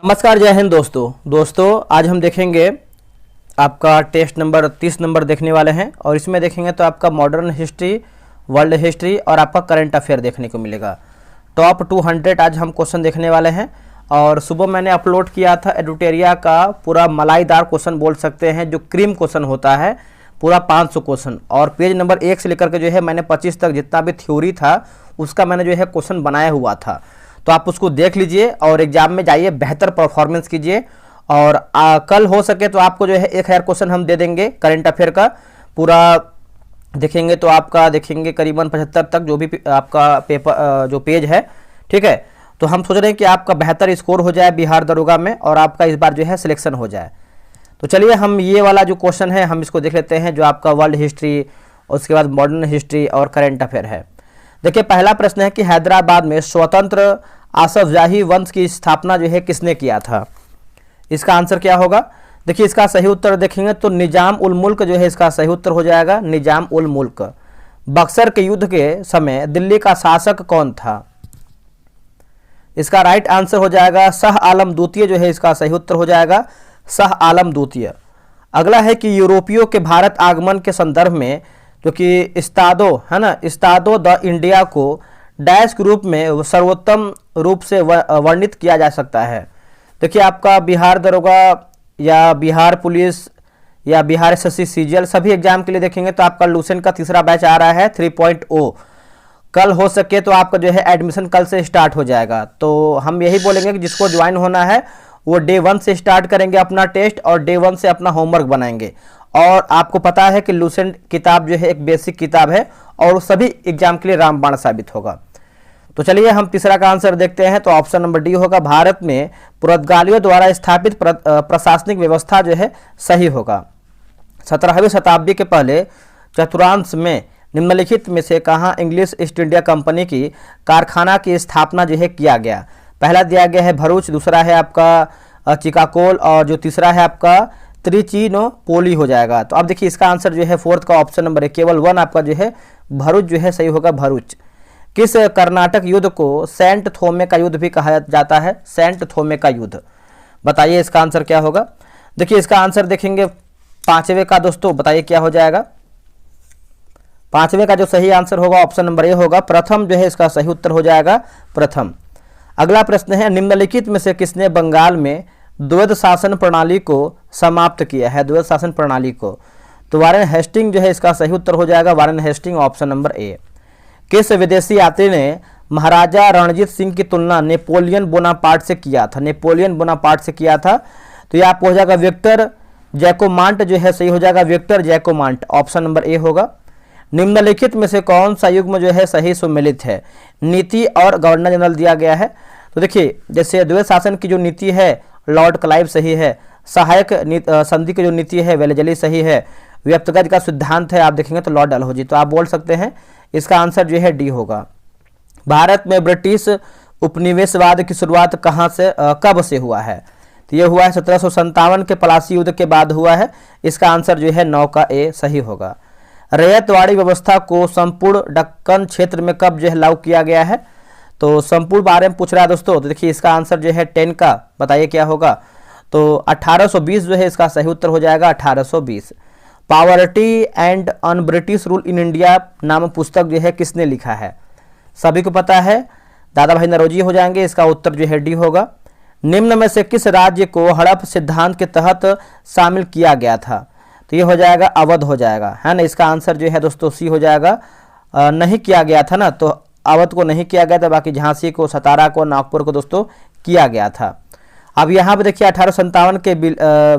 नमस्कार, जय हिंद दोस्तों आज हम देखेंगे आपका टेस्ट नंबर 30 नंबर देखने वाले हैं और इसमें देखेंगे तो आपका मॉडर्न हिस्ट्री, वर्ल्ड हिस्ट्री और आपका करंट अफेयर देखने को मिलेगा। टॉप 200 आज हम क्वेश्चन देखने वाले हैं और सुबह मैंने अपलोड किया था एडुटेरिया का पूरा मलाईदार क्वेश्चन बोल सकते हैं, जो क्रीम क्वेश्चन होता है, पूरा 500 क्वेश्चन। और पेज नंबर 1 से लेकर के जो है मैंने 25 तक जितना भी थ्योरी था उसका मैंने जो है क्वेश्चन बनाया हुआ था, तो आप उसको देख लीजिए और एग्जाम में जाइए, बेहतर परफॉर्मेंस कीजिए। और कल हो सके तो आपको जो है 1000 क्वेश्चन हम दे देंगे करंट अफेयर का, पूरा देखेंगे तो आपका देखेंगे करीबन 75 तक जो भी आपका पेपर जो पेज है, ठीक है। तो हम सोच रहे हैं कि आपका बेहतर स्कोर हो जाए बिहार दरोगा में और आपका इस बार जो है सिलेक्शन हो जाए। तो चलिए हम ये वाला जो क्वेश्चन है हम इसको देख लेते हैं, जो आपका वर्ल्ड हिस्ट्री, उसके बाद मॉडर्न हिस्ट्री और करंट अफेयर है। देखिए, पहला प्रश्न है कि हैदराबाद में स्वतंत्र आसफजाही वंश की स्थापना जो है किसने किया था? इसका आंसर क्या होगा? देखिए, इसका सही उत्तर देखेंगे तो निजाम उल मुल्क जो है इसका सही उत्तर हो जाएगा, निजाम उल मुल्क। बक्सर के युद्ध के समय दिल्ली का शासक कौन था? इसका राइट आंसर हो जाएगा शाह आलम द्वितीय जो है इसका सही उत्तर हो जाएगा, शाह आलम द्वितीय। अगला है कि यूरोपियों के भारत आगमन के संदर्भ में जो कि इस्तादो है ना, इस्तादो द इंडिया को डैश ग्रुप में सर्वोत्तम रूप से वर्णित किया जा सकता है। देखिए, आपका बिहार दरोगा या बिहार पुलिस या बिहार एसएससी सीजीएल सभी एग्जाम के लिए देखेंगे तो आपका लूसेंट का तीसरा बैच आ रहा है 3.0। कल हो सके तो आपका जो है एडमिशन कल से स्टार्ट हो जाएगा। तो हम यही बोलेंगे कि जिसको ज्वाइन होना है वो डे 1 से स्टार्ट करेंगे अपना टेस्ट और डे 1 से अपना होमवर्क बनाएंगे। और आपको पता है कि लूसेंट किताब जो है एक बेसिक किताब है और सभी एग्जाम के लिए रामबाण साबित होगा। तो चलिए हम तीसरा का आंसर देखते हैं, तो ऑप्शन नंबर डी होगा, भारत में पुर्तगालियों द्वारा स्थापित प्रशासनिक व्यवस्था जो है सही होगा। 17वीं शताब्दी के पहले चतुर्थांश में निम्नलिखित में से कहाँ इंग्लिश ईस्ट इंडिया कंपनी की कारखाना की स्थापना जो है किया गया? पहला दिया गया है भरूच, दूसरा है आपका चिकाकोल और जो तीसरा है आपका त्रिचिनोपोली हो जाएगा। तो अब देखिए इसका आंसर जो है 4th का ऑप्शन नंबर है, केवल 1 आपका जो है भरूच जो है सही होगा, भरूच। किस कर्नाटक युद्ध को सेंट थोमे का युद्ध भी कहा जाता है? सेंट थोमे का युद्ध, बताइए इसका आंसर क्या होगा? देखिए, इसका आंसर देखेंगे 5वें का दोस्तों, बताइए क्या हो जाएगा? 5वें का जो सही आंसर होगा ऑप्शन नंबर ए होगा, प्रथम जो है इसका सही उत्तर हो जाएगा, प्रथम। अगला प्रश्न है, निम्नलिखित में से किसने बंगाल में द्वैध शासन प्रणाली को समाप्त किया है? द्वैध शासन प्रणाली को, तो वारेन हेस्टिंग जो है इसका सही उत्तर हो जाएगा, Warren Hastings, option number A. किस विदेशी यात्री ने महाराजा रणजीत सिंह की तुलना नेपोलियन बोनापार्ट से किया था? नेपोलियन बोनापार्ट से किया था, तो यह आपको हो जाएगा विक्टर जैकोमांट जो है सही हो जाएगा, विक्टर जैकोमांट, ऑप्शन नंबर ए होगा। निम्नलिखित में से कौन सा युग्म जो है सही सुमेलित है? नीति और गवर्नर जनरल दिया गया है। तो देखिए, जैसे द्वैध शासन की जो नीति है लॉर्ड क्लाइव सही है, सहायक संधि की जो नीति है वेलेजली सही है, व्यक्तिगत का सिद्धांत है आप देखेंगे तो लॉर्ड डलहौजी। तो आप बोल सकते हैं इसका आंसर जो है डी होगा। भारत में ब्रिटिश उपनिवेशवाद की शुरुआत कहाँ से कब से हुआ है? तो ये हुआ है 1757 के पलासी युद्ध के बाद हुआ है। इसका आंसर जो है 9 का ए सही होगा। रैयतवाड़ी व्यवस्था को संपूर्ण दक्कन क्षेत्र में कब जो है लागू किया गया है? तो संपूर्ण बारे में पूछ रहा है दोस्तों, तो देखिए इसका आंसर जो है 10 का, बताइए क्या होगा? तो 1820 जो है इसका सही उत्तर हो जाएगा, 1820। Poverty and un British rule in India नामक पुस्तक जो है किसने लिखा है? सभी को पता है, दादा भाई नौरोजी हो जाएंगे, इसका उत्तर जो है डी होगा। निम्न में से किस राज्य को हड़प सिद्धांत के तहत शामिल किया गया था? तो ये हो जाएगा अवध हो जाएगा, है ना। इसका आंसर जो है दोस्तों सी हो जाएगा, नहीं किया गया था ना, तो अवध को नहीं किया गया था, बाकी झांसी को, सतारा को, नागपुर को दोस्तों किया गया था। अब यहाँ पे देखिए 1857 के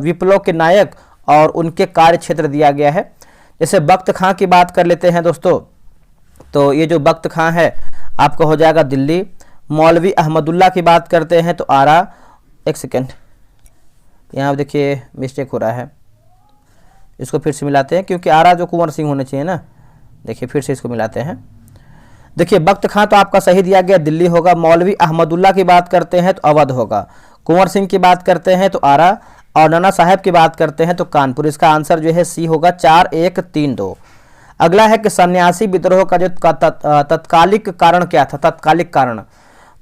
विप्लव के नायक और उनके कार्य क्षेत्र दिया गया है। जैसे बख्त खां की बात कर लेते हैं दोस्तों, तो ये जो बख्त खां है आपका हो जाएगा दिल्ली। मौलवी अहमदुल्ला की बात करते हैं तो आरा, एक सेकेंड यहाँ देखिए मिस्टेक हो रहा है, इसको फिर से मिलाते हैं क्योंकि आरा जो कुंवर सिंह होने चाहिए ना, देखिए फिर से इसको मिलाते हैं। देखिए बख्त खां तो आपका सही दिया गया, दिल्ली होगा। मौलवी अहमदुल्ला की बात करते हैं तो अवध होगा। कुंवर सिंह की बात करते हैं तो आरा, और नाना साहब की बात करते हैं तो कानपुर। इसका आंसर जो है सी होगा, 4132। अगला है कि सन्यासी विद्रोह का जो तत्कालिक कारण क्या था? तत्कालिक कारण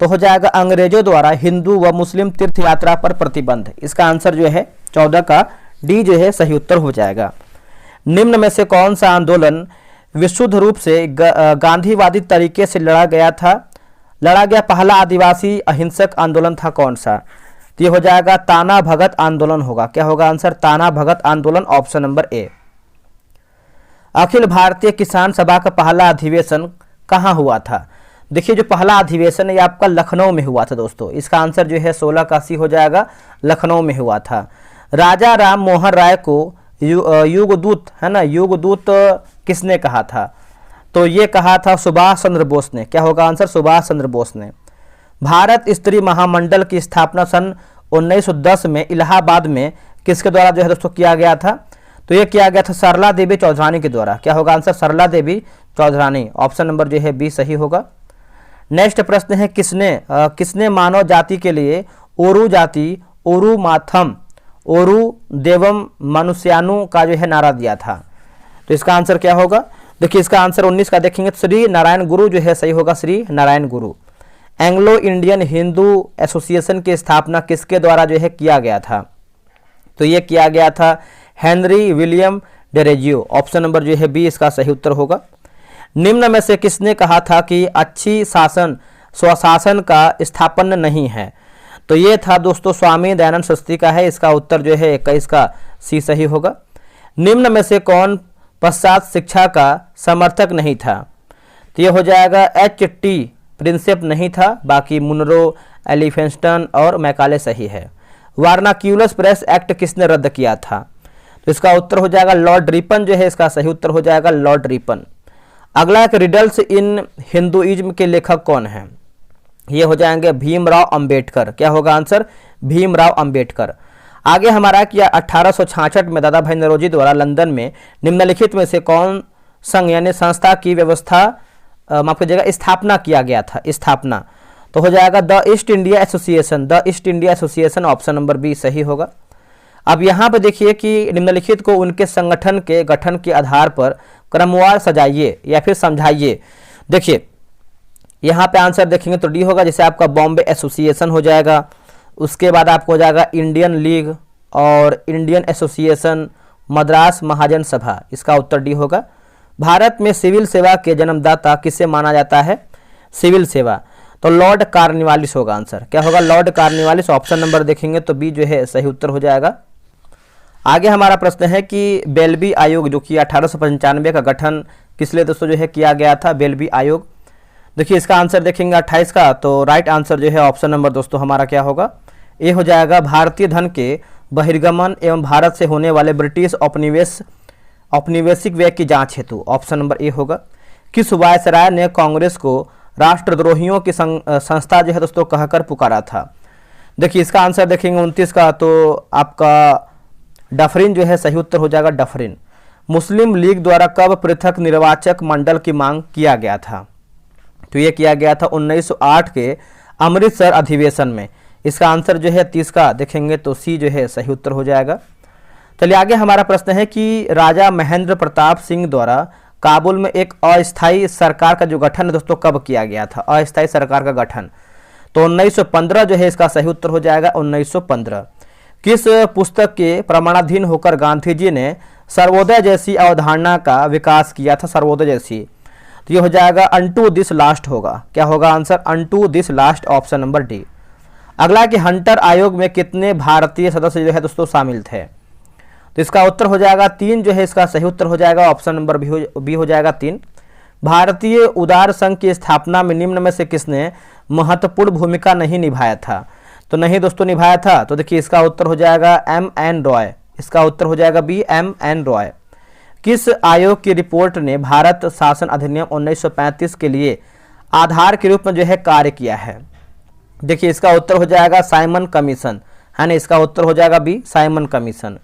तो हो जाएगा अंग्रेजों द्वारा हिंदू व मुस्लिम तीर्थ यात्रा पर प्रतिबंध। इसका आंसर जो है 14 का डी जो है सही उत्तर हो जाएगा। निम्न में से कौन सा आंदोलन विशुद्ध रूप से गांधीवादी तरीके से लड़ा गया पहला आदिवासी अहिंसक आंदोलन था कौन सा? तो ये हो जाएगा ताना भगत आंदोलन होगा। क्या होगा आंसर? ताना भगत आंदोलन, ऑप्शन नंबर ए। अखिल भारतीय किसान सभा का पहला अधिवेशन कहाँ हुआ था? देखिए जो पहला अधिवेशन है ये आपका लखनऊ में हुआ था दोस्तों। इसका आंसर जो है 16 का सी हो जाएगा, लखनऊ में हुआ था। राजा राम मोहन राय को युगदूत है ना, युगदूत किसने कहा था? तो ये कहा था सुभाष चंद्र बोस ने। क्या होगा आंसर? सुभाष चंद्र बोस ने। भारत स्त्री महामंडल की स्थापना सन 1910 में इलाहाबाद में किसके द्वारा जो है दोस्तों किया गया था? तो ये किया गया था सरला देवी चौधरानी के द्वारा। क्या होगा आंसर? सरला देवी चौधरानी, ऑप्शन नंबर जो है बी सही होगा। नेक्स्ट प्रश्न है किसने मानव जाति के लिए ओरू जाति, ओरू माथम, ओरू देवम मनुष्यानु का जो है नारा दिया था? तो इसका आंसर क्या होगा? देखिए इसका आंसर 19 का देखेंगे श्री नारायण गुरु जो है सही होगा, श्री नारायण गुरु। एंग्लो इंडियन हिंदू एसोसिएशन की स्थापना किसके द्वारा जो है किया गया था? तो ये किया गया था Henry William Derozio, option number जो है बी इसका सही उत्तर होगा। निम्न में से किसने कहा था कि अच्छी शासन स्वशासन का स्थापन नहीं है? तो ये था दोस्तों स्वामी दयानंद सरस्वती का है। इसका उत्तर जो है 21 का सी सही होगा। निम्न में से कौन पश्चात शिक्षा का समर्थक नहीं था? तो ये हो जाएगा H.T. प्रिंसेप नहीं था, बाकी मुनरो, एलिफेंस्टन और मैकाले सही है। वार्नाक्यूलस प्रेस एक्ट किसने रद्द किया था? तो इसका उत्तर हो जाएगा लॉर्ड रिपन जो है इसका सही उत्तर हो जाएगा, लॉर्ड रिपन। अगला एक रिडल्स इन हिंदुइज्म के लेखक कौन है? ये हो जाएंगे भीमराव अंबेडकर। क्या होगा आंसर? भीमराव अंबेडकर। आगे हमारा किया 1866 में दादा भाई नौरोजी द्वारा लंदन में निम्नलिखित में से कौन संघ यानी संस्था की व्यवस्था माफ कीजिएगा स्थापना किया गया था? स्थापना तो हो जाएगा the East India Association, the East India Association, option number B सही होगा। अब यहाँ पे देखिए कि निम्नलिखित को उनके संगठन के गठन के आधार पर क्रमवार सजाइए या फिर समझाइए। देखिए यहाँ पे आंसर देखेंगे तो डी होगा, जैसे आपका बॉम्बे एसोसिएशन हो जाएगा, उसके बाद आपको हो जाएगा इंडियन लीग और इंडियन एसोसिएशन, मद्रास महाजन सभा, इसका उत्तर डी होगा। भारत में सिविल सेवा के जन्मदाता किसे माना जाता है? सिविल सेवा तो लॉर्ड कार्नवालिस होगा आंसर। क्या होगा? लॉर्ड कार्नवालिस, ऑप्शन नंबर देखेंगे तो बी जो है सही उत्तर हो जाएगा। आगे हमारा प्रश्न है कि बेल्बी आयोग जो कि 1895 का गठन किस लिए दोस्तों जो है किया गया था? बेल्बी आयोग। देखिए इसका आंसर देखेंगे 28 का, तो राइट आंसर जो है ऑप्शन नंबर दोस्तों हमारा क्या होगा? ए हो जाएगा। भारतीय धन के बहिर्गमन एवं भारत से होने वाले ब्रिटिश औपनिवेशिक व्यय की जांच हेतु, ऑप्शन नंबर ए होगा। किस वायसराय ने कांग्रेस को राष्ट्रद्रोहियों की संस्था जो है दोस्तों कहकर पुकारा था? देखिए इसका आंसर देखेंगे 29 का, तो आपका डफरिन जो है सही उत्तर हो जाएगा, डफरिन। मुस्लिम लीग द्वारा कब पृथक निर्वाचक मंडल की मांग किया गया था? तो ये किया गया था 1908 के अमृतसर अधिवेशन में। इसका आंसर जो है 30 का देखेंगे तो सी जो है सही उत्तर हो जाएगा। चलिए आगे हमारा प्रश्न है कि राजा महेंद्र प्रताप सिंह द्वारा काबुल में एक अस्थायी सरकार का जो गठन दोस्तों कब किया गया था? अस्थायी सरकार का गठन तो 1915 जो है इसका सही उत्तर हो जाएगा, 1915। किस पुस्तक के प्रमाणाधीन होकर गांधी जी ने सर्वोदय जैसी अवधारणा का विकास किया था? सर्वोदय जैसी, तो ये हो जाएगा अनटू दिस लास्ट होगा। क्या होगा answer? Unto this last, option number D. अगला कि हंटर आयोग में कितने भारतीय सदस्य जो है दोस्तों शामिल थे? तो इसका उत्तर हो जाएगा 3 जो है इसका सही उत्तर हो जाएगा, ऑप्शन नंबर बी हो जाएगा 3। भारतीय उदार संघ की स्थापना में निम्न में से किसने महत्वपूर्ण भूमिका नहीं निभाया था? तो नहीं दोस्तों निभाया था, तो देखिए इसका उत्तर हो जाएगा M.N. रॉय। इसका उत्तर हो जाएगा बी, M.N. रॉय। किस आयोग की रिपोर्ट ने भारत शासन अधिनियम 1935 के लिए आधार के रूप में जो है कार्य किया है? देखिए इसका उत्तर हो जाएगा साइमन कमीशन, है ना। इसका उत्तर हो जाएगा बी, साइमन कमीशन।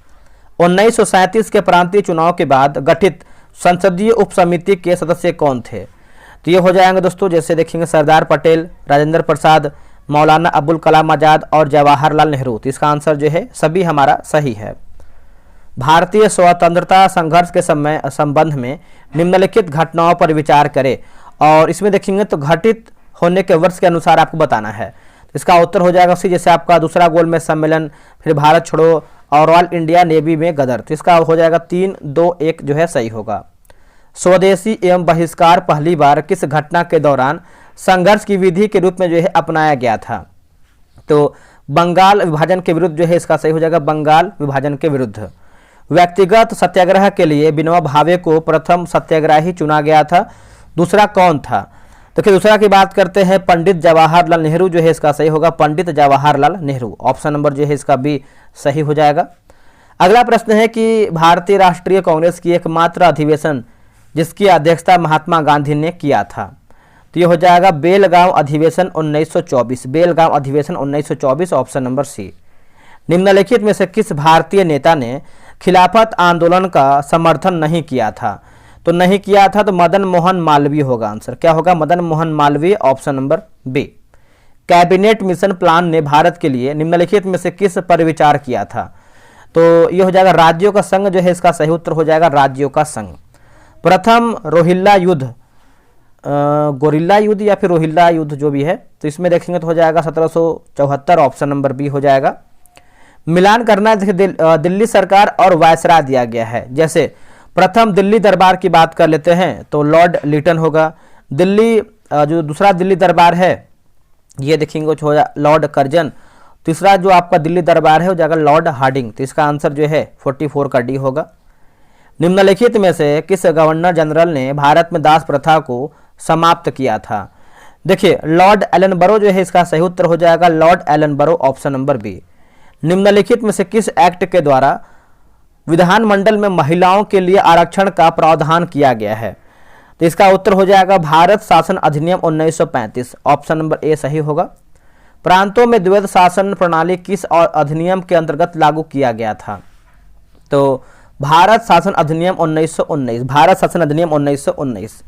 1937 के प्रांतीय चुनाव के बाद गठित संसदीय उपसमिति के सदस्य कौन थे? तो ये हो जाएंगे दोस्तों, जैसे देखेंगे सरदार पटेल, राजेंद्र प्रसाद, मौलाना अबुल कलाम आजाद और जवाहरलाल नेहरू। तो इसका आंसर जो है सभी हमारा सही है। भारतीय स्वतंत्रता संघर्ष के संबंध में निम्नलिखित घटनाओं पर विचार करें, और इसमें देखेंगे तो घटित होने के वर्ष के अनुसार आपको बताना है। तो इसका उत्तर हो जाएगा सी, जैसे आपका दूसरा गोलमेज सम्मेलन, फिर भारत छोड़ो और रॉयल इंडिया नेवी में गदर। तो इसका हो जाएगा 3, 2, 1 जो है सही होगा। स्वदेशी एवं बहिष्कार पहली बार किस घटना के दौरान संघर्ष की विधि के रूप में जो है अपनाया गया था? तो बंगाल विभाजन के विरुद्ध जो है इसका सही हो जाएगा बंगाल विभाजन के विरुद्ध। व्यक्तिगत सत्याग्रह के लिए विनोबा भावे को प्रथम सत्याग्रही चुना गया था, दूसरा कौन था? देखिए दूसरा की बात करते हैं पंडित जवाहरलाल नेहरू जो है इसका सही होगा पंडित जवाहरलाल नेहरू। ऑप्शन नंबर जो है इसका बी सही हो जाएगा। अगला प्रश्न है कि भारतीय राष्ट्रीय कांग्रेस की एकमात्र अधिवेशन जिसकी अध्यक्षता महात्मा गांधी ने किया था, तो ये हो जाएगा बेलगांव अधिवेशन 1924। बेलगांव अधिवेशन 1924 ऑप्शन नंबर सी। निम्नलिखित में से किस भारतीय नेता ने खिलाफत आंदोलन का समर्थन नहीं किया था? तो नहीं किया था तो मदन मोहन मालवीय होगा आंसर। क्या होगा? Madan Mohan Malaviya option number B. Cabinet mission plan ने भारत के लिए निम्नलिखित में से किस पर विचार किया था? तो ये हो जाएगा राज्यों का संघ जो है इसका सही उत्तर हो जाएगा राज्यों का संघ। प्रथम रोहिल्ला युद्ध, गोरिल्ला युद्ध या फिर रोहिल्ला युद्ध जो भी है, तो इसमें देखेंगे तो हो जाएगा 1774 ऑप्शन नंबर बी हो जाएगा। मिलान करना दिल्ली सरकार और वायसराय दिया गया है। जैसे प्रथम दिल्ली दरबार की बात कर लेते हैं तो लॉर्ड लिटन होगा। दिल्ली जो दूसरा दिल्ली दरबार है ये देखेंगे हो जाए लॉर्ड कर्जन। तीसरा जो आपका दिल्ली दरबार है हो जाएगा लॉर्ड हार्डिंग। तो इसका आंसर जो है 44 का डी होगा। निम्नलिखित में से किस गवर्नर जनरल ने भारत में दास प्रथा को समाप्त किया था? देखिए लॉर्ड एलन बरो जो है इसका सही उत्तर हो जाएगा लॉर्ड एलन बरो ऑप्शन नंबर बी। निम्नलिखित में से किस एक्ट के द्वारा विधानमंडल में महिलाओं के लिए आरक्षण का प्रावधान किया गया है? तो इसका उत्तर हो जाएगा भारत शासन अधिनियम 1935 ऑप्शन नंबर ए सही होगा। प्रांतों में द्वैध शासन प्रणाली किस और अधिनियम के अंतर्गत लागू किया गया था? तो भारत शासन अधिनियम 1919। भारत शासन अधिनियम 1919।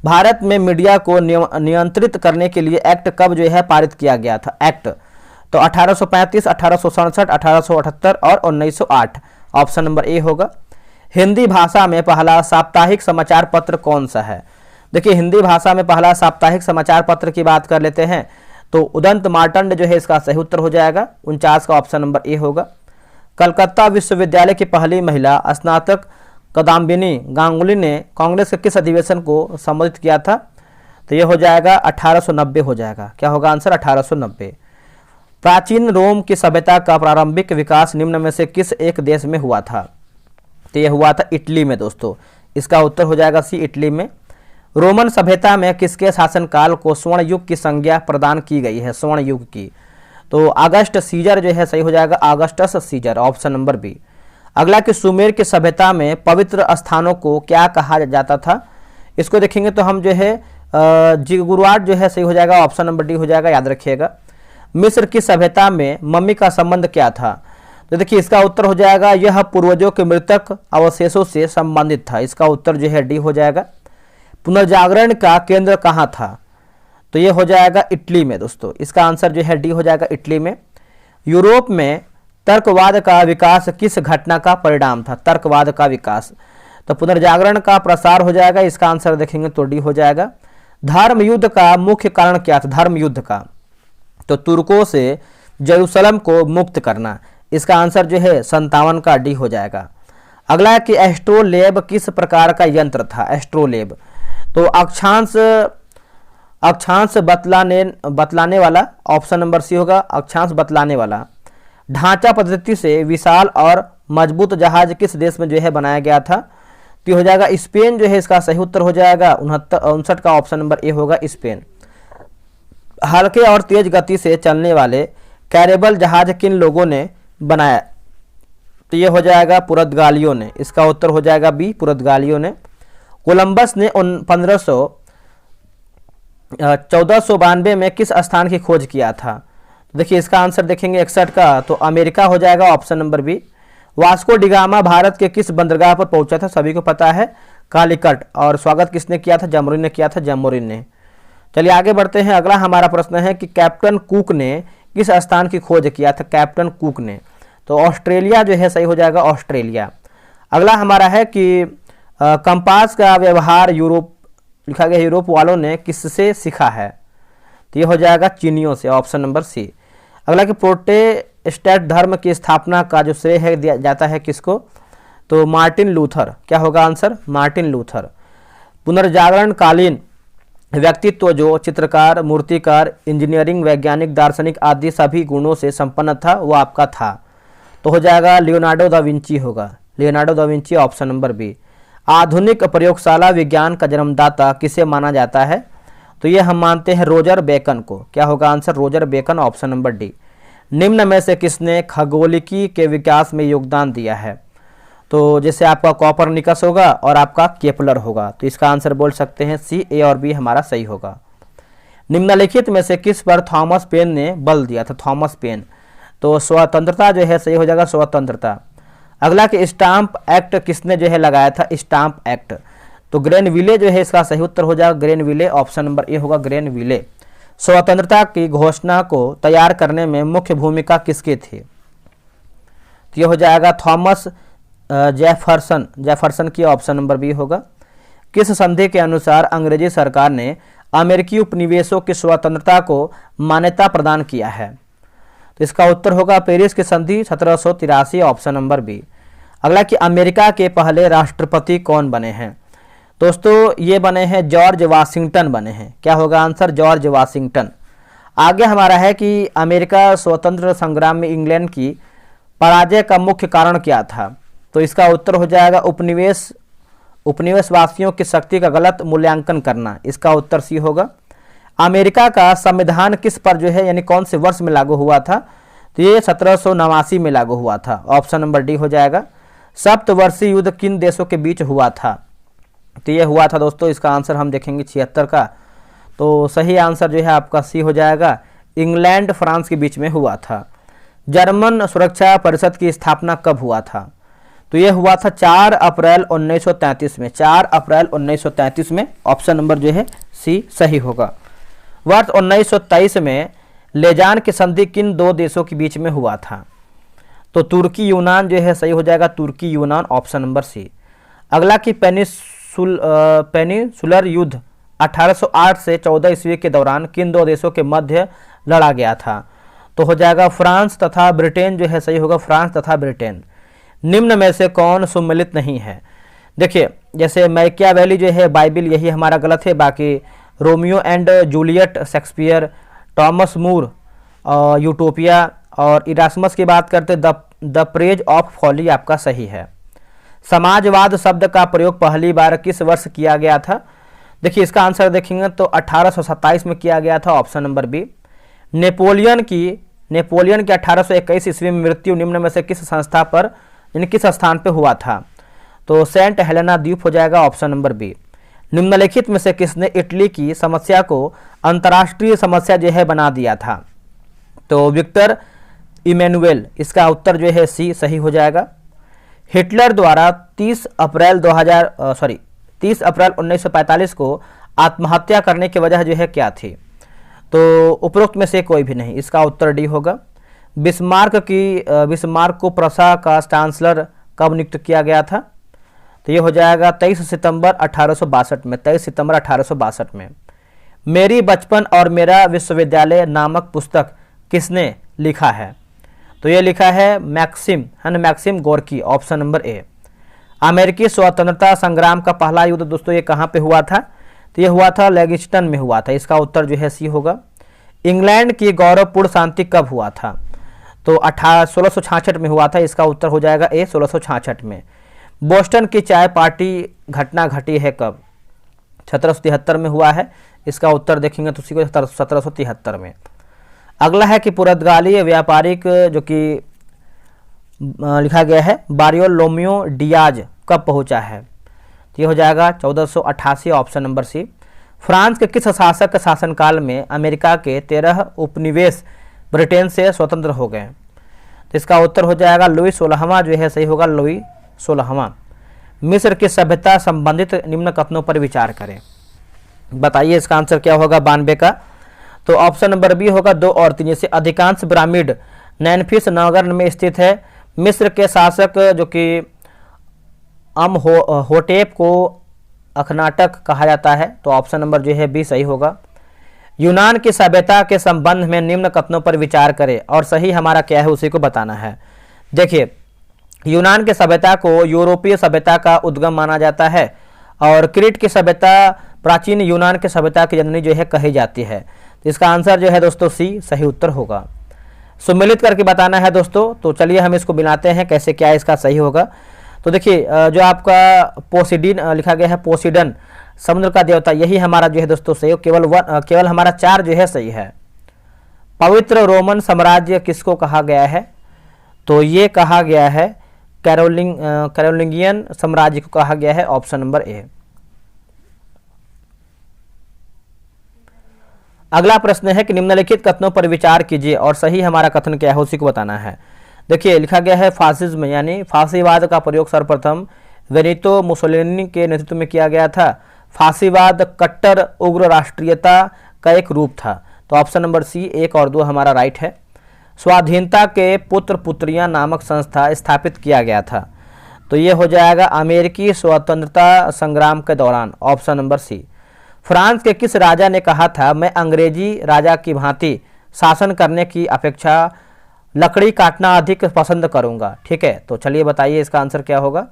भारत में मीडिया को नियंत्रित करने के लिए एक्ट कब जो है पारित किया गया था? एक्ट तो 1835, 1867, 1878 और 1908 ऑप्शन नंबर ए होगा। हिंदी भाषा में पहला साप्ताहिक समाचार पत्र कौन सा है? देखिए हिंदी भाषा में पहला साप्ताहिक समाचार पत्र की बात कर लेते हैं तो उदंत मार्तंड जो है इसका सही उत्तर हो जाएगा 49 का ऑप्शन नंबर ए होगा। कलकत्ता विश्वविद्यालय की पहली महिला स्नातक कदाम्बिनी गांगुली ने कांग्रेस के किस अधिवेशन को संबोधित किया था? तो ये हो जाएगा 1890 हो जाएगा। क्या होगा आंसर? 1890। प्राचीन रोम की सभ्यता का प्रारंभिक विकास निम्न में से किस एक देश में हुआ था? तो यह हुआ था इटली में दोस्तों। इसका उत्तर हो जाएगा सी इटली में। रोमन सभ्यता में किसके शासनकाल को स्वर्ण युग की संज्ञा प्रदान की गई है? स्वर्ण युग की तो अगस्ट सीजर जो है सही हो जाएगा Augustus Caesar option number B. अगला कि सुमेर की सभ्यता में पवित्र स्थानों को क्या कहा जाता था? इसको देखेंगे तो हम जो है जिगुराट जो है सही हो जाएगा ऑप्शन नंबर डी हो जाएगा, याद रखिएगा। मिस्र की सभ्यता में मम्मी का संबंध क्या था? तो देखिए इसका उत्तर हो जाएगा यह पूर्वजों के मृतक अवशेषों से संबंधित था। इसका उत्तर जो है डी हो जाएगा। पुनर्जागरण का केंद्र कहाँ था? तो ये हो जाएगा इटली में दोस्तों। इसका आंसर जो है डी हो जाएगा इटली में। यूरोप में तर्कवाद का विकास किस घटना का परिणाम था? तर्कवाद का विकास तो पुनर्जागरण का प्रसार हो जाएगा। इसका आंसर देखेंगे तो डी हो जाएगा। धर्म युद्ध का मुख्य कारण क्या था? धर्म युद्ध का तो तुर्कों से जेरूसलम को मुक्त करना। इसका आंसर जो है 57 का डी हो जाएगा। अगला कि एस्ट्रोलेब किस प्रकार का यंत्र था? एस्ट्रोलेब तो अक्षांश बतलाने वाला ऑप्शन नंबर सी होगा। अक्षांश बतलाने वाला। ढांचा पद्धति से विशाल और मजबूत जहाज किस देश में जो है बनाया गया था? तो हो जाएगा स्पेन जो है इसका सही उत्तर हो जाएगा 59 का ऑप्शन नंबर ए होगा स्पेन। हल्के और तेज गति से चलने वाले कैरेबल जहाज किन लोगों ने बनाया? तो ये हो जाएगा पुर्तगालियों ने। इसका उत्तर हो जाएगा बी पुर्तगालियों ने। कोलंबस ने 1492 में किस स्थान की खोज किया था? देखिए इसका आंसर देखेंगे 61 का तो अमेरिका हो जाएगा option number B. Vasco da Gama Bharat के किस बंदरगाह पर पहुंचा था? सभी को पता है कालीकट। और स्वागत किसने किया था? जमोरिन ने किया था, जमोरिन ने। चलिए आगे बढ़ते हैं। अगला हमारा प्रश्न है कि कैप्टन कुक ने किस स्थान की खोज किया था? कैप्टन कुक ने तो ऑस्ट्रेलिया जो है सही हो जाएगा ऑस्ट्रेलिया। अगला हमारा है कि कंपास का व्यवहार यूरोप लिखा गया यूरोप वालों ने किससे सीखा है? तो ये हो जाएगा चीनियों से, ऑप्शन नंबर सी। अगला कि प्रोटेस्टेंट धर्म की स्थापना का जो श्रेय है दिया जाता है किसको, तो मार्टिन लूथर। क्या होगा आंसर, मार्टिन लूथर। पुनर्जागरण कालीन व्यक्तित्व जो चित्रकार, मूर्तिकार, इंजीनियरिंग, वैज्ञानिक, दार्शनिक आदि सभी गुणों से संपन्न था वो आपका था, तो हो जाएगा लियोनार्डो दा विंची होगा, Leonardo da Vinci, option number B. आधुनिक प्रयोगशाला विज्ञान का जन्मदाता किसे माना जाता है, तो ये हम मानते हैं रोजर बेकन को। क्या होगा answer, Roger Bacon, option number D. निम्न में से किसने खगोलिकी के विकास में योगदान दिया है, तो जैसे आपका कॉपरनिकस होगा और आपका केपलर होगा, तो इसका आंसर बोल सकते हैं सी, ए और बी हमारा सही होगा। निम्नलिखित में से किस पर थॉमस पेन ने बल दिया था, थॉमस पेन, तो स्वतंत्रता जो है सही हो जाएगा, स्वतंत्रता। अगला कि स्टाम्प एक्ट किसने जो है लगाया था, स्टाम्प एक्ट, तो ग्रेनविले जो है इसका सही उत्तर हो जाएगा ग्रेनविले, ऑप्शन नंबर ए होगा ग्रेनविले। स्वतंत्रता की घोषणा को तैयार करने में मुख्य भूमिका किसकी थी, तो ये हो जाएगा थॉमस जेफरसन, जेफरसन की, ऑप्शन नंबर बी होगा। किस संधि के अनुसार अंग्रेजी सरकार ने अमेरिकी उपनिवेशों की स्वतंत्रता को मान्यता प्रदान किया है, तो इसका उत्तर होगा पेरिस की संधि 1783, ऑप्शन नंबर बी। अगला कि अमेरिका के पहले राष्ट्रपति कौन बने हैं, दोस्तों ये बने हैं जॉर्ज वाशिंगटन बने हैं। क्या होगा आंसर, जॉर्ज वाशिंगटन। आगे हमारा है कि अमेरिका स्वतंत्र संग्राम में इंग्लैंड की पराजय का मुख्य कारण क्या था, तो इसका उत्तर हो जाएगा उपनिवेशवासियों की शक्ति का गलत मूल्यांकन करना, इसका उत्तर सी होगा। अमेरिका का संविधान किस पर जो है यानी कौन से वर्ष में लागू हुआ था, तो ये 1789 में लागू हुआ था, ऑप्शन नंबर डी हो जाएगा। सप्तवर्षीय युद्ध किन देशों के बीच हुआ था, तो ये हुआ था दोस्तों, इसका आंसर हम देखेंगे 76 का, तो सही आंसर जो है आपका सी हो जाएगा, इंग्लैंड फ्रांस के बीच में हुआ था। जर्मन सुरक्षा परिषद की स्थापना कब हुआ था, तो ये हुआ था 4 अप्रैल 1933 में, 4 अप्रैल 1933 में, ऑप्शन नंबर जो है सी सही होगा। वर्ष 1923 में लेजान की संधि किन दो देशों के बीच में हुआ था, तो तुर्की यूनान जो है सही हो जाएगा, तुर्की यूनान, ऑप्शन नंबर सी। अगला कि पेनिसुलर युद्ध 1808 से 14 ईस्वी के दौरान किन दो देशों के मध्य लड़ा गया था, तो हो जाएगा फ्रांस तथा ब्रिटेन जो है सही होगा, फ्रांस तथा ब्रिटेन। निम्न में से कौन सुम्मिलित नहीं है, देखिए जैसे मैकियावेली जो है बाइबिल, यही हमारा गलत है, बाकी Romeo and Juliet Shakespeare, Thomas More Utopia और इरास्मस की बात करते द प्रेज ऑफ फॉली आपका सही है। समाजवाद शब्द का प्रयोग पहली बार किस वर्ष किया गया था, देखिए इसका आंसर देखेंगे तो 1827 में किया गया था, ऑप्शन नंबर बी। नेपोलियन की 1821 ईस्वी में मृत्यु निम्न में से किस संस्था पर यानी किस स्थान पर हुआ था, तो सेंट हेलेना द्वीप हो जाएगा, ऑप्शन नंबर बी। निम्नलिखित में से किसने इटली की समस्या को अंतर्राष्ट्रीय समस्या जो है बना दिया था, तो विक्टर इमैनुएल, इसका उत्तर जो है सी सही हो जाएगा। हिटलर द्वारा 30 अप्रैल 1945 को आत्महत्या करने की वजह जो है क्या थी, तो उपरोक्त में से कोई भी नहीं, इसका उत्तर डी होगा। बिस्मार्क को प्रसा का चांसलर कब नियुक्त किया गया था, तो ये हो जाएगा 23 सितंबर 1862 में, 23 सितंबर 1862 में। मेरी बचपन और मेरा विश्वविद्यालय नामक पुस्तक किसने लिखा है, तो ये लिखा है Maxim Gorky, option number A. अमेरिकी स्वतंत्रता संग्राम का पहला युद्ध दोस्तों ये कहाँ पे हुआ था, तो ये हुआ था लेगिस्टन में हुआ था, इसका उत्तर जो है सी होगा। इंग्लैंड की गौरवपूर्ण शांति कब हुआ था, तो 1666 में हुआ था, इसका उत्तर हो जाएगा ए 1666 में। बोस्टन की चाय पार्टी घटना घटी है कब, 1773 में हुआ है, इसका उत्तर देखेंगे तो उसी को 1773 में। अगला है कि पुर्तगाली व्यापारिक जो कि लिखा गया है बारियोलोमियो डियाज कब पहुंचा है, तो ये हो जाएगा 1488, ऑप्शन नंबर सी। फ्रांस के किस शासक के शासनकाल में अमेरिका के 13 उपनिवेश ब्रिटेन से स्वतंत्र हो गए, तो इसका उत्तर हो जाएगा लुई 16वां जो है सही होगा, लुई 16वां। मिस्र की सभ्यता संबंधित निम्न कथनों पर विचार करें, बताइए इसका आंसर क्या होगा 92 का, तो ऑप्शन नंबर बी होगा 2 और 3। जैसे अधिकांश पिरामिड नेनफिस नगर में स्थित है, मिस्र के शासक जो कि होटेप को अखनाटक कहा जाता है, तो ऑप्शन नंबर जो है बी सही होगा। यूनान की सभ्यता के संबंध में निम्न कथनों पर विचार करें और सही हमारा क्या है उसी को बताना है। देखिए, यूनान की सभ्यता को यूरोपीय सभ्यता का उद्गम माना जाता है और क्रीट की सभ्यता प्राचीन यूनान की सभ्यता की जननी जो है कही जाती है। तो इसका आंसर जो है दोस्तों सी सही उत्तर होगा। सुमेलित करके बताना है दोस्तों। तो चलिए हम इसको बनाते हैं कैसे, क्या इसका सही होगा। तो देखिए, जो आपका पोसिडिन लिखा गया है, पोसिडन समुद्र का देवता, यही हमारा जो है दोस्तों सही। केवल हमारा 4 जो है सही है। पवित्र रोमन साम्राज्य किसको कहा गया है? तो ये कहा गया है कैरोलिंगियन साम्राज्य को कहा गया है, ऑप्शन नंबर ए। अगला प्रश्न है कि निम्नलिखित कथनों पर विचार कीजिए और सही हमारा कथन क्या है उसी को बताना है। देखिए, लिखा गया है फासिज्म यानी फांसीवाद का प्रयोग सर्वप्रथम बेनितो मुसोलिनी के नेतृत्व में किया गया था। फांसीवाद कट्टर उग्र राष्ट्रीयता का एक रूप था। तो ऑप्शन नंबर सी 1 और 2 हमारा राइट है। स्वाधीनता के पुत्र पुत्रियां नामक संस्था स्थापित किया गया था। तो ये हो जाएगा अमेरिकी स्वतंत्रता संग्राम के दौरान, ऑप्शन नंबर सी। फ्रांस के किस राजा ने कहा था, मैं अंग्रेजी राजा की भांति शासन करने की अपेक्षा लकड़ी काटना अधिक पसंद करूंगा? ठीक है, तो चलिए बताइए इसका आंसर क्या होगा।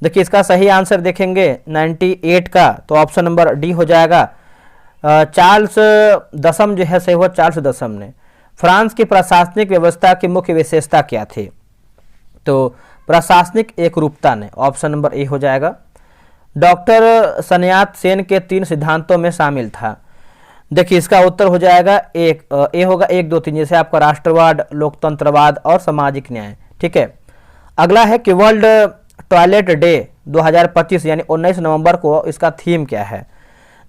देखिए, इसका सही आंसर देखेंगे 98 का, तो ऑप्शन नंबर डी हो जाएगा। चार्ल्स दसम जो है सही हुआ, चार्ल्स दसम ने। फ्रांस की प्रशासनिक व्यवस्था की मुख्य विशेषता क्या थी? तो प्रशासनिक एकरूपता ने, ऑप्शन नंबर ए हो जाएगा। डॉक्टर सन्यात सेन के 3 सिद्धांतों में शामिल था। देखिए, इसका उत्तर हो जाएगा ए होगा 1 2 3, जैसे आपका राष्ट्रवाद, लोकतंत्रवाद और सामाजिक न्याय। ठीक है, अगला है कि वर्ल्ड टॉयलेट डे 2025 यानी 19 नवंबर को इसका थीम क्या है?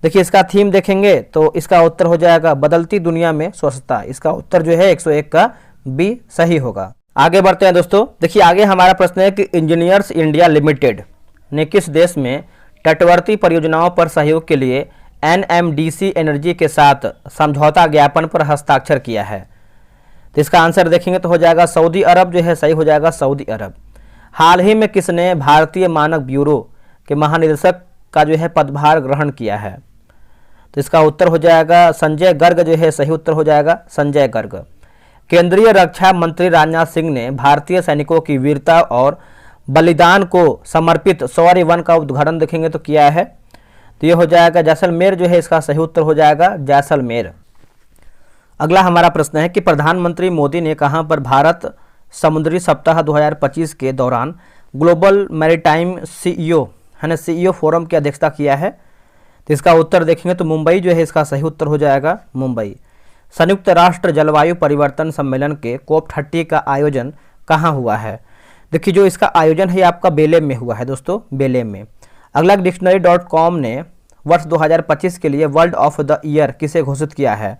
देखिए, इसका थीम देखेंगे तो इसका उत्तर हो जाएगा बदलती दुनिया में स्वच्छता। इसका उत्तर जो है 101 का बी सही होगा। आगे बढ़ते हैं दोस्तों। देखिए, आगे हमारा प्रश्न है कि इंजीनियर्स इंडिया लिमिटेड ने किस देश में तटवर्ती परियोजनाओं पर सहयोग के लिए NMDC एनर्जी के साथ समझौता ज्ञापन पर हस्ताक्षर किया है? तो इसका आंसर देखेंगे तो हो जाएगा सऊदी अरब जो है सही हो जाएगा, सऊदी अरब। हाल ही में किसने भारतीय मानक ब्यूरो के महानिदेशक का जो है पदभार ग्रहण किया है? तो इसका उत्तर हो जाएगा संजय गर्ग जो है सही उत्तर हो जाएगा, संजय गर्ग। केंद्रीय रक्षा मंत्री राजनाथ सिंह ने भारतीय सैनिकों की वीरता और बलिदान को समर्पित शौर्य वन का उद्घाटन देखेंगे तो किया है। तो ये हो जाएगा जैसलमेर जो है इसका सही उत्तर हो जाएगा, जैसलमेर। अगला हमारा प्रश्न है कि प्रधानमंत्री मोदी ने कहां पर भारत समुद्री सप्ताह 2025 के दौरान ग्लोबल मैरीटाइम CEO है ना CEO फोरम की अध्यक्षता किया है? तो इसका उत्तर देखेंगे तो मुंबई जो है इसका सही उत्तर हो जाएगा, मुंबई। संयुक्त राष्ट्र जलवायु परिवर्तन सम्मेलन के COP30 का आयोजन कहाँ हुआ है? देखिए, जो इसका आयोजन है आपका बेलेम में हुआ है दोस्तों, बेलेम में। अगला डिक्शनरी.com ने वर्ष 2025 के लिए वर्ल्ड ऑफ द ईयर किसे घोषित किया है?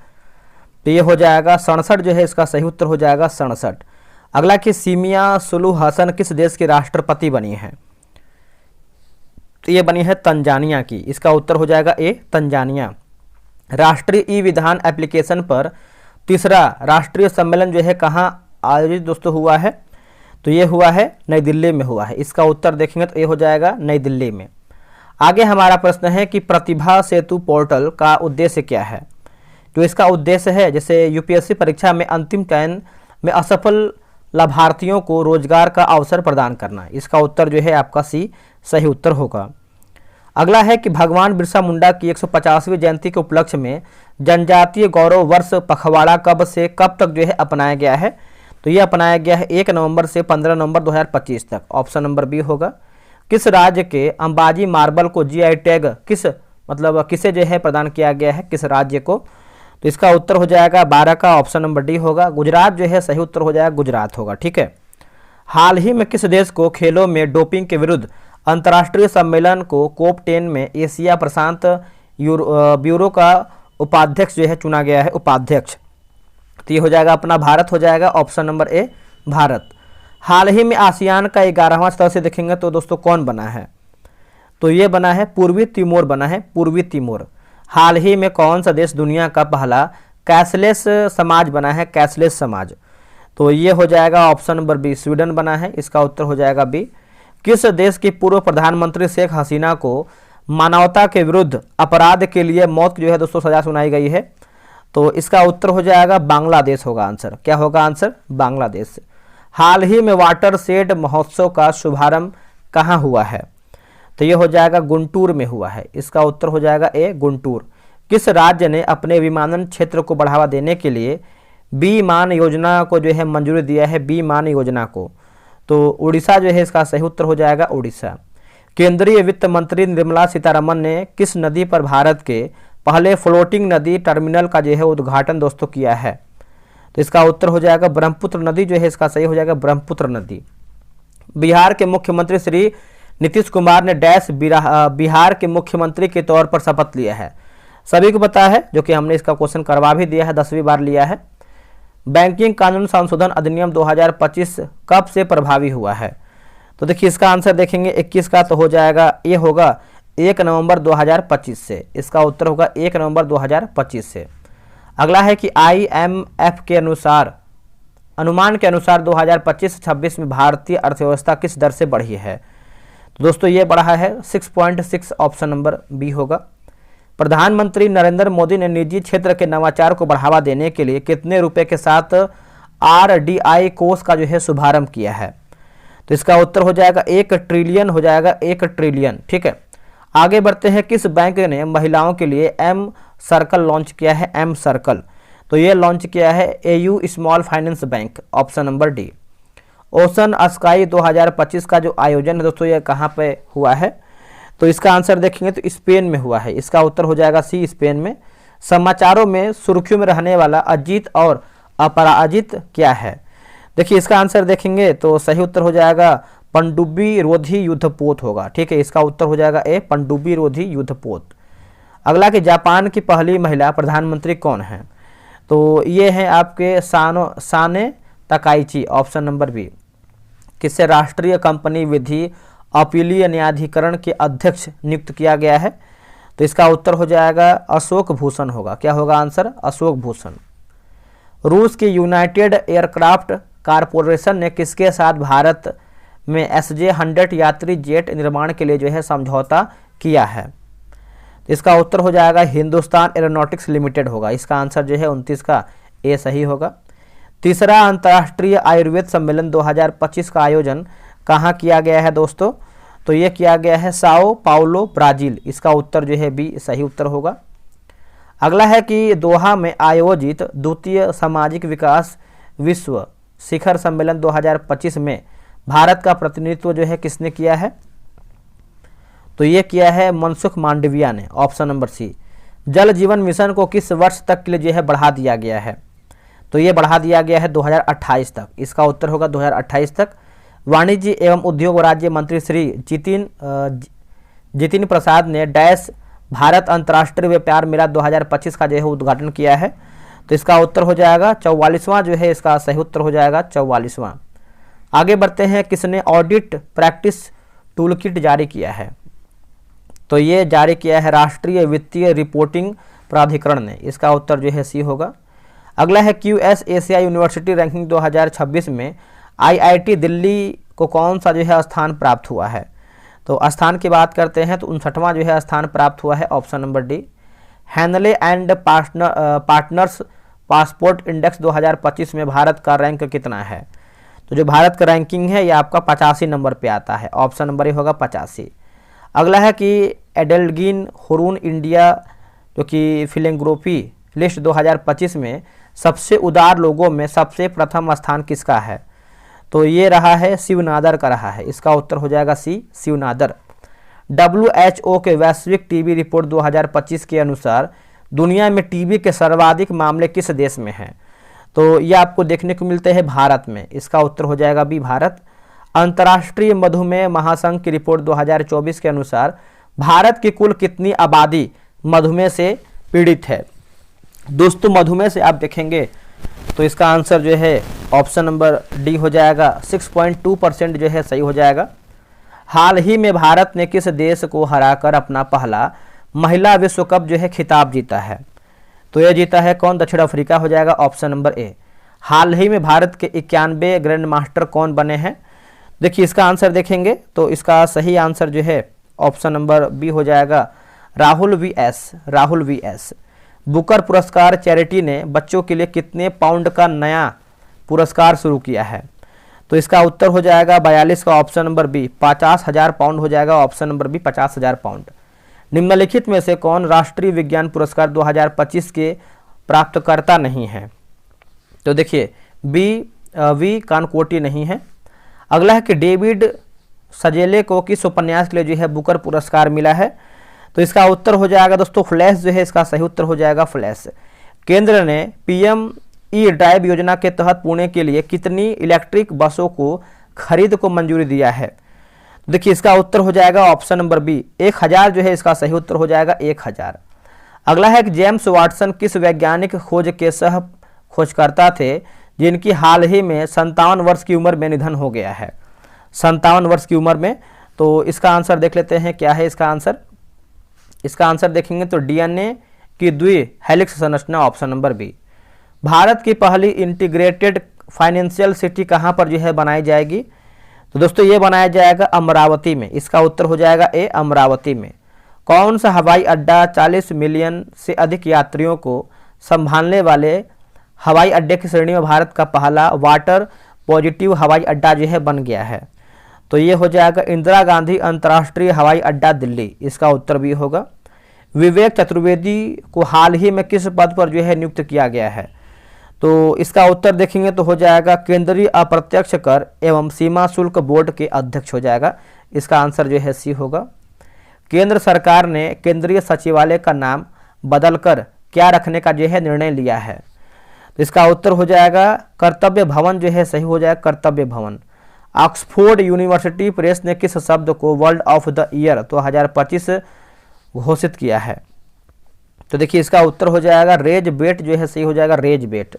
तो ये हो जाएगा 67 जो है इसका सही उत्तर हो जाएगा, 67। अगला कि सीमिया सुलू हसन किस देश की राष्ट्रपति बनी है? तो ये बनी है तंजानिया की। इसका उत्तर हो जाएगा ए, तंजानिया। राष्ट्रीय ई विधान एप्लीकेशन पर 3रा राष्ट्रीय सम्मेलन जो है कहाँ आयोजित दोस्तों हुआ है? तो ये हुआ है नई दिल्ली में हुआ है। इसका उत्तर देखेंगे तो ये हो जाएगा नई दिल्ली में। आगे हमारा प्रश्न है कि प्रतिभा सेतु पोर्टल का उद्देश्य क्या है? जो इसका उद्देश्य है, जैसे यूपीएससी परीक्षा में अंतिम चयन में असफल लाभार्थियों को रोजगार का अवसर प्रदान करना। इसका उत्तर जो है आपका सी सही उत्तर होगा। अगला है कि भगवान बिरसा मुंडा की 150वीं जयंती के उपलक्ष्य में जनजातीय गौरव वर्ष पखवाड़ा कब से कब तक जो है अपनाया गया है? तो ये अपनाया गया है 1 नवंबर से 15 नवंबर 2025 तक, ऑप्शन नंबर बी होगा। किस राज्य के अंबाजी मार्बल को GI टैग किसे जो है प्रदान किया गया है, किस राज्य को? तो इसका उत्तर हो जाएगा 12 का, ऑप्शन नंबर डी होगा, गुजरात जो है सही उत्तर हो जाएगा, गुजरात होगा। ठीक है, हाल ही में किस देश को खेलों में डोपिंग के विरुद्ध अंतर्राष्ट्रीय सम्मेलन को COP10 में एशिया प्रशांत ब्यूरो का उपाध्यक्ष जो है चुना गया है, उपाध्यक्ष? तो ये हो जाएगा अपना भारत हो जाएगा, ऑप्शन नंबर ए, भारत। हाल ही में आसियान का 11वां सदस्य देखेंगे तो दोस्तों कौन बना है? तो ये बना है पूर्वी तिमोर बना है, पूर्वी तिमोर। हाल ही में कौन सा देश दुनिया का पहला कैशलेस समाज बना है, कैशलेस समाज? तो ये हो जाएगा ऑप्शन नंबर बी, स्वीडन बना है। इसका उत्तर हो जाएगा बी। किस देश की पूर्व प्रधानमंत्री शेख हसीना को मानवता के विरुद्ध अपराध के लिए मौत की जो है दोस्तों सजा सुनाई गई है? तो इसका उत्तर हो जाएगा बांग्लादेश होगा आंसर। क्या होगा आंसर? बांग्लादेश। हाल ही में वाटर शेड महोत्सव का शुभारंभ कहाँ हुआ है? तो ये हो जाएगा गुंटूर में हुआ है। इसका उत्तर हो जाएगा ए, गुंटूर। किस राज्य ने अपने विमानन क्षेत्र को बढ़ावा देने के लिए विमान योजना को जो है मंजूरी दिया है? विमान योजना को, तो उड़ीसा जो है इसका सही उत्तर हो जाएगा उड़ीसा। केंद्रीय वित्त मंत्री निर्मला सीतारमन ने किस नदी पर भारत के पहले फ्लोटिंग नदी टर्मिनल का जो है उद्घाटन दोस्तों किया है? तो इसका उत्तर हो जाएगा ब्रह्मपुत्र नदी जो है इसका सही हो जाएगा ब्रह्मपुत्र नदी। बिहार के मुख्यमंत्री श्री नीतीश कुमार ने डैश बिहार के मुख्यमंत्री के तौर पर शपथ लिया है। सभी को पता है, जो कि हमने इसका क्वेश्चन करवा भी दिया है, 10वीं बार लिया है। बैंकिंग कानून संशोधन अधिनियम 2025 कब से प्रभावी हुआ है? तो देखिए इसका आंसर देखेंगे 21 का, तो हो जाएगा ये होगा 1 नवंबर 2025 से। इसका उत्तर होगा 1 नवंबर 2025 से। अगला है कि IMF के अनुमान के अनुसार 2025-26 में भारतीय अर्थव्यवस्था किस दर से बढ़ी है? तो दोस्तों ये बढ़ा है 6.6, ऑप्शन नंबर बी होगा। प्रधानमंत्री नरेंद्र मोदी ने निजी क्षेत्र के नवाचार को बढ़ावा देने के लिए कितने रुपए के साथ RDI कोष का जो है शुभारंभ किया है? तो इसका उत्तर हो जाएगा 1 ट्रिलियन हो जाएगा, 1 ट्रिलियन। ठीक है, आगे बढ़ते हैं। किस बैंक ने महिलाओं के लिए M सर्कल लॉन्च किया है? M सर्कल, तो ये लॉन्च किया है AU small finance bank, option number D. Ocean sky 2025 का जो आयोजन है दोस्तों ये कहाँ पे हुआ है? तो इसका आंसर देखेंगे तो स्पेन में हुआ है। इसका उत्तर हो जाएगा सी, स्पेन में। समाचारों में सुर्खियों में रहने वाला अजीत और अपराजित क्या है? देखिए इसका आंसर देखेंगे तो सही उत्तर हो जाएगा पनडुब्बी रोधी युद्धपोत होगा। ठीक है, इसका उत्तर हो जाएगा ए, पनडुब्बी रोधी युद्धपोत। अगला कि जापान की पहली महिला प्रधानमंत्री कौन है? तो ये है आपके Sanae Takaichi, option number B. किससे राष्ट्रीय कंपनी विधि अपीलीय न्यायाधिकरण के अध्यक्ष नियुक्त किया गया है? तो इसका उत्तर हो जाएगा अशोक भूषण होगा। क्या होगा आंसर? अशोक भूषण। रूस की यूनाइटेड एयरक्राफ्ट कारपोरेशन ने किसके साथ भारत में SJ-100 यात्री जेट निर्माण के लिए जो है समझौता किया है? तो इसका उत्तर हो जाएगा हिंदुस्तान एरोनॉटिक्स लिमिटेड होगा। इसका आंसर जो है 29 का ए सही होगा। तीसरा अंतर्राष्ट्रीय आयुर्वेद सम्मेलन 2025 का आयोजन कहाँ किया गया है दोस्तों? तो ये किया गया है साओ पाउलो, ब्राजील। इसका उत्तर जो है बी सही उत्तर होगा। अगला है कि दोहा में आयोजित द्वितीय सामाजिक विकास विश्व शिखर सम्मेलन 2025 में भारत का प्रतिनिधित्व जो है किसने किया है? तो ये किया है मनसुख मांडविया ने, ऑप्शन नंबर सी। जल जीवन मिशन को किस वर्ष तक के लिए जो है बढ़ा दिया गया है? तो ये बढ़ा दिया गया है 2028 तक। इसका उत्तर होगा 2028 तक। वाणिज्य एवं उद्योग राज्य मंत्री श्री जितिन प्रसाद ने डैश भारत अंतर्राष्ट्रीय व्यापार मेला 2025 का जो है उद्घाटन किया है। तो इसका उत्तर हो जाएगा 44वां जो है, इसका सही उत्तर हो जाएगा 44वां। आगे बढ़ते हैं। किसने ऑडिट प्रैक्टिस टूल किट जारी किया है? तो ये जारी किया है राष्ट्रीय वित्तीय रिपोर्टिंग प्राधिकरण ने। इसका उत्तर जो है सी होगा। अगला है QS एशिया यूनिवर्सिटी रैंकिंग 2026 में IIT दिल्ली को कौन सा जो है स्थान प्राप्त हुआ है? तो स्थान की बात करते हैं तो 59वां जो है स्थान प्राप्त हुआ है, option number D. Henle and partners passport index 2025 में भारत का रैंक कितना है? तो जो भारत का रैंकिंग है ये आपका 85 नंबर पे आता है, ऑप्शन नंबर ए होगा 85। अगला है कि एडेलगिन हुरून इंडिया जो कि फिलेंथ्रोपी लिस्ट 2025 में सबसे उदार लोगों में सबसे प्रथम स्थान किसका है? तो ये रहा है शिवनादर का रहा है। इसका उत्तर हो जाएगा सी, शिवनादर। WHO के वैश्विक टीबी रिपोर्ट 2025 के अनुसार दुनिया में टीबी के सर्वाधिक मामले किस देश में हैं? तो ये आपको देखने को मिलते हैं भारत में। इसका उत्तर हो जाएगा बी, भारत। अंतर्राष्ट्रीय मधुमेह महासंघ की रिपोर्ट 2024 के अनुसार भारत की कुल कितनी आबादी मधुमेह से पीड़ित है? दोस्तों मधुमेह से आप देखेंगे तो इसका आंसर जो है ऑप्शन नंबर डी हो जाएगा, 6.2% जो है सही हो जाएगा। हाल ही में भारत ने किस देश को हराकर अपना पहला महिला विश्व कप जो है खिताब जीता है? तो यह जीता है कौन? दक्षिण अफ्रीका हो जाएगा, ऑप्शन नंबर ए। हाल ही में भारत के 91 ग्रैंड मास्टर कौन बने हैं? देखिए इसका आंसर देखेंगे तो इसका सही आंसर जो है ऑप्शन नंबर बी हो जाएगा, राहुल वी एस। बुकर पुरस्कार चैरिटी ने बच्चों के लिए कितने पाउंड का नया पुरस्कार शुरू किया है? तो इसका उत्तर हो जाएगा 42 का ऑप्शन नंबर बी 50,000 पाउंड हो जाएगा। Option number B 50,000 pound. निम्नलिखित में से कौन राष्ट्रीय विज्ञान पुरस्कार 2025 के प्राप्तकर्ता नहीं है? तो देखिए वी कानकोटी नहीं है। अगला है कि डेविड सजेले को किस उपन्यास के लिए जो है बुकर पुरस्कार मिला है? तो इसका उत्तर हो जाएगा दोस्तों फ्लैश जो है, इसका सही उत्तर हो जाएगा फ्लैश। केंद्र ने पीएम ड्राइव योजना के तहत पुणे के लिए कितनी इलेक्ट्रिक बसों को खरीद को मंजूरी दिया है? देखिए इसका उत्तर हो जाएगा ऑप्शन नंबर बी 1000 जो है, इसका सही उत्तर हो जाएगा 1000। अगला है कि जेम्स वाटसन किस वैज्ञानिक खोज के सह खोजकर्ता थे जिनकी हाल ही में 57 वर्ष की उम्र में निधन हो गया है? 57 वर्ष की उम्र में। तो इसका आंसर देख लेते हैं क्या है इसका आंसर। इसका आंसर देखेंगे तो डीएनए की द्वि हेलिक्स संरचना, ऑप्शन नंबर बी। भारत की पहली इंटीग्रेटेड फाइनेंशियल सिटी कहाँ पर जो है बनाई जाएगी? तो दोस्तों ये बनाया जाएगा अमरावती में। इसका उत्तर हो जाएगा ए अमरावती में। कौन सा हवाई अड्डा 40 मिलियन से अधिक यात्रियों को संभालने वाले हवाई अड्डे की श्रेणी में भारत का पहला वाटर पॉजिटिव हवाई अड्डा जो है बन गया है? तो ये हो जाएगा इंदिरा गांधी अंतर्राष्ट्रीय हवाई अड्डा दिल्ली। इसका उत्तर भी होगा। विवेक चतुर्वेदी को हाल ही में किस पद पर जो है नियुक्त किया गया है? तो इसका उत्तर देखेंगे तो हो जाएगा केंद्रीय अप्रत्यक्ष कर एवं सीमा शुल्क बोर्ड के अध्यक्ष हो जाएगा। इसका आंसर जो है सी होगा। केंद्र सरकार ने केंद्रीय सचिवालय का नाम बदलकर क्या रखने का जो है निर्णय लिया है? तो इसका उत्तर हो जाएगा कर्तव्य भवन जो है, सही हो जाएगा कर्तव्य भवन। ऑक्सफोर्ड यूनिवर्सिटी प्रेस ने किस शब्द को वर्ल्ड ऑफ द ईयर 2025 घोषित किया है? तो देखिए इसका उत्तर हो जाएगा रेज बेट जो है, सही हो जाएगा रेज बेट।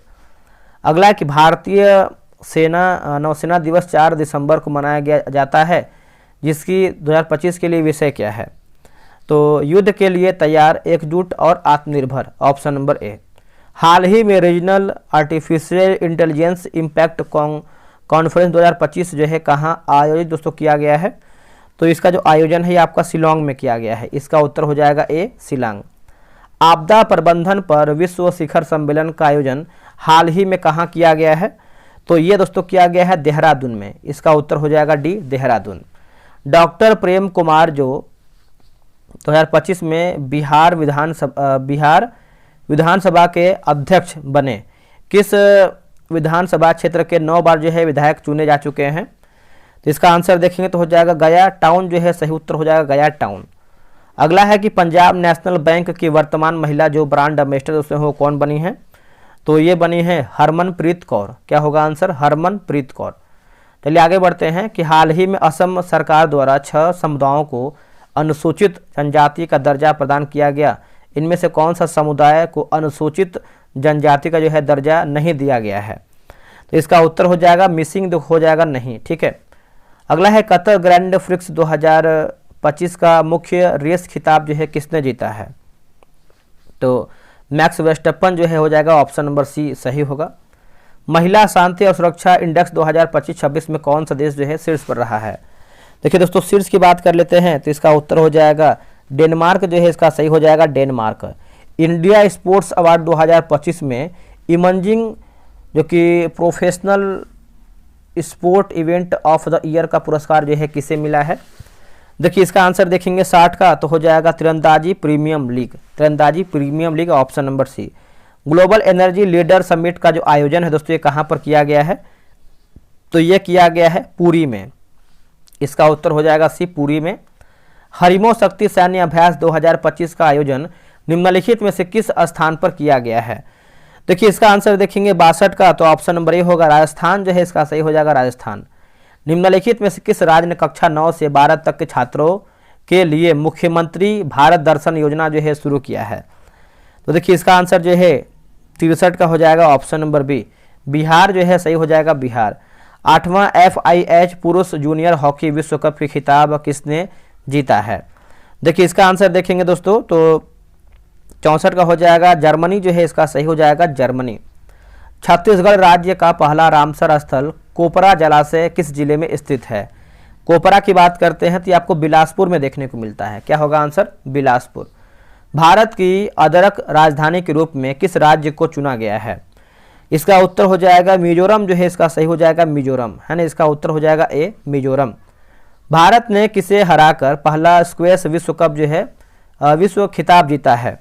अगला है कि भारतीय नौसेना दिवस 4 दिसंबर को मनाया जाता है, जिसकी 2025 के लिए विषय क्या है? तो युद्ध के लिए तैयार, एकजुट और आत्मनिर्भर, ऑप्शन नंबर ए। हाल ही में regional artificial intelligence impact conference 2025 जो है कहाँ आयोजित दोस्तों किया गया है? तो इसका जो आयोजन है ये आपका शिलांग में किया गया है। इसका उत्तर हो जाएगा ए शिलांग। आपदा प्रबंधन पर विश्व शिखर सम्मेलन का आयोजन हाल ही में कहाँ किया गया है? तो ये दोस्तों किया गया है देहरादून में। इसका उत्तर हो जाएगा डी देहरादून। डॉक्टर प्रेम कुमार जो 2025 में बिहार विधानसभा के अध्यक्ष बने, किस विधानसभा क्षेत्र के 9 बार जो है विधायक चुने जा चुके हैं? तो इसका आंसर देखेंगे तो हो जाएगा गया टाउन जो है, सही उत्तर हो जाएगा गया टाउन। अगला है कि पंजाब नेशनल बैंक की वर्तमान महिला जो ब्रांड एम्बेसडर उसमें हो कौन बनी है? तो ये बनी है हरमनप्रीत कौर। क्या होगा आंसर? हरमनप्रीत कौर। चलिए आगे बढ़ते हैं कि हाल ही में असम सरकार द्वारा 6 समुदायों को अनुसूचित जनजाति का दर्जा प्रदान किया गया। इनमें से कौन सा समुदाय को अनुसूचित जनजाति का जो है दर्जा नहीं दिया गया है? तो इसका उत्तर हो जाएगा मिसिंग हो जाएगा नहीं। ठीक है। अगला है कतर ग्रैंड प्रिक्स 2025 का मुख्य रेस खिताब जो है किसने जीता है? तो मैक्स वेस्टप्पन जो है हो जाएगा, ऑप्शन नंबर सी सही होगा। महिला शांति और सुरक्षा इंडेक्स 2025-26 में कौन सा देश जो है शीर्ष पर रहा है? देखिए दोस्तों शीर्ष की बात कर लेते हैं तो इसका उत्तर हो जाएगा डेनमार्क जो है, इसका सही हो जाएगा डेनमार्क। इंडिया स्पोर्ट्स अवार्ड 2025 में इमर्जिंग जो कि professional sport event of the year का पुरस्कार जो है किसे मिला है? देखिए इसका आंसर देखेंगे 60 का तो हो जाएगा तीरंदाजी प्रीमियम लीग। तीरंदाजी premium league, option number C. Global energy leader summit का जो आयोजन है दोस्तों ये कहाँ पर किया गया है? तो ये किया गया है पुरी में। इसका उत्तर हो जाएगा सी पुरी में। हरिमो शक्ति सैन्य अभ्यास 2025 का आयोजन निम्नलिखित में से किस स्थान पर किया गया है? देखिए इसका आंसर देखेंगे 62 का तो ऑप्शन नंबर ए होगा राजस्थान जो है, इसका सही हो जाएगा राजस्थान। निम्नलिखित में से किस राज्य ने कक्षा 9 से 12 तक के छात्रों के लिए मुख्यमंत्री भारत दर्शन योजना जो है शुरू किया है? तो देखिए इसका आंसर जो है 63 का हो जाएगा, ऑप्शन नंबर बी बिहार जो है, सही हो जाएगा बिहार। 8वां FIH पुरुष जूनियर हॉकी विश्व कप की खिताब किसने जीता है? देखिए इसका आंसर देखेंगे दोस्तों तो 64 का हो जाएगा जर्मनी जो है, इसका सही हो जाएगा जर्मनी। छत्तीसगढ़ राज्य का पहला रामसर स्थल कोपरा जलाशय किस जिले में स्थित है? कोपरा की बात करते हैं तो ये आपको बिलासपुर में देखने को मिलता है। क्या होगा आंसर? बिलासपुर। भारत की अदरक राजधानी के रूप में किस राज्य को चुना गया है? इसका उत्तर हो जाएगा मिजोरम, जो है इसका सही हो जाएगा मिजोरम, है ना। इसका उत्तर हो जाएगा ए मिजोरम। भारत ने किसे हराकर पहला स्क्वैश विश्व कप जो है विश्व खिताब जीता है?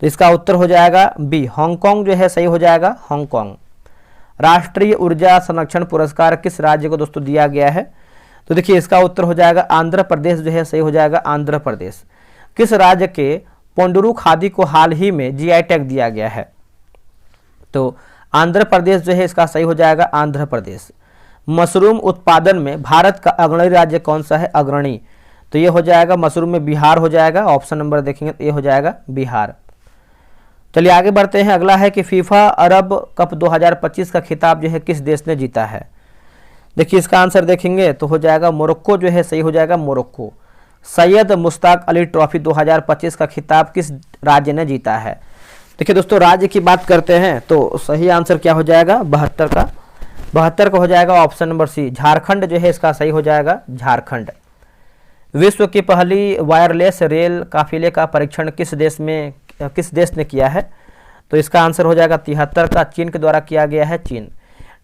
तो इसका उत्तर हो जाएगा बी हांगकांग, जो है सही हो जाएगा हांगकांग। राष्ट्रीय ऊर्जा संरक्षण पुरस्कार किस राज्य को दोस्तों दिया गया है? तो देखिए इसका उत्तर हो जाएगा आंध्र प्रदेश, जो है सही हो जाएगा आंध्र प्रदेश। किस राज्य के पोंडुरु खादी को हाल ही में जीआई टैग दिया गया है? तो आंध्र प्रदेश जो है इसका सही हो जाएगा आंध्र प्रदेश। मशरूम उत्पादन में भारत का अग्रणी राज्य कौन सा है? अग्रणी, तो ये हो जाएगा मशरूम में बिहार हो जाएगा। ऑप्शन नंबर देखेंगे तो ये हो जाएगा बिहार। चलिए आगे बढ़ते हैं। अगला है कि फीफा अरब कप 2025 का खिताब जो है किस देश ने जीता है? देखिए इसका आंसर देखेंगे तो हो जाएगा मोरक्को, जो है सही हो जाएगा मोरक्को। सैयद मुश्ताक अली ट्रॉफी 2025 का खिताब किस राज्य ने जीता है? देखिए दोस्तों राज्य की बात करते हैं तो सही आंसर क्या हो जाएगा? 72 का। 72 का हो जाएगा ऑप्शन नंबर सी झारखंड, जो है इसका सही हो जाएगा झारखंड। विश्व की पहली वायरलेस रेल काफिले का परीक्षण किस देश ने किया है? तो इसका आंसर हो जाएगा 73 का। चीन के द्वारा किया गया है, चीन।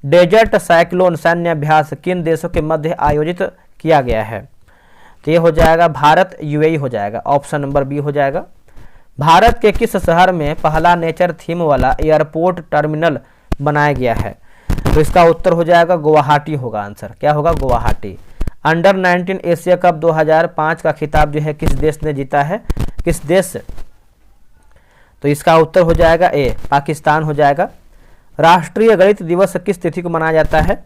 डेजर्ट साइक्लोन सैन्य अभ्यास किन देशों के मध्य आयोजित किया गया है? तो ये हो जाएगा भारत यूएई हो जाएगा। ऑप्शन नंबर बी हो जाएगा। भारत के किस शहर में पहला नेचर थीम वाला एयरपोर्ट टर्मिनल बनाया गया है? तो इसका उत्तर हो जाएगा गुवाहाटी होगा आंसर। क्या होगा? गुवाहाटी। अंडर 19 एशिया कप 2005 का खिताब जो है किस देश ने जीता है? किस देश से? तो इसका उत्तर हो जाएगा ए पाकिस्तान हो जाएगा। राष्ट्रीय गणित दिवस किस तिथि को मनाया जाता है?